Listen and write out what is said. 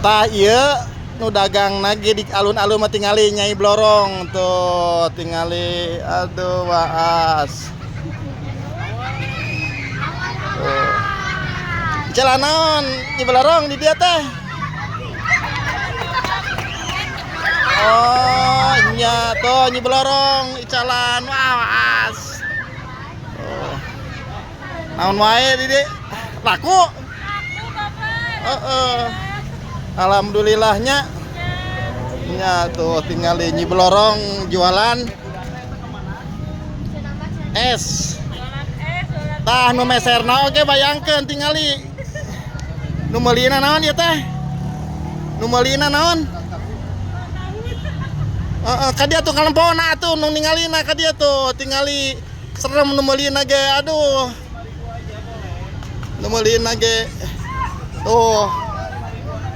Tah iya nu dagang lagi di alun-alun mah tingali Nyai Blorong tuh tingali aduh waas tuh jalan naon Nyai Blorong di dia teh oh nya tuh Nyai Blorong icalan waas tuh naon wae di dia laku alhamdulillahnya nya tuh tinggal di Nyai Blorong jualan es tah nu meserna oge bayangkeun tingali nu meulina naon ieu teh nu meulina naon ka dia tuh kalempona atuh nu ningalina ka dia tuh tingali serem nu meulina ge aduh nu meulina ge tuh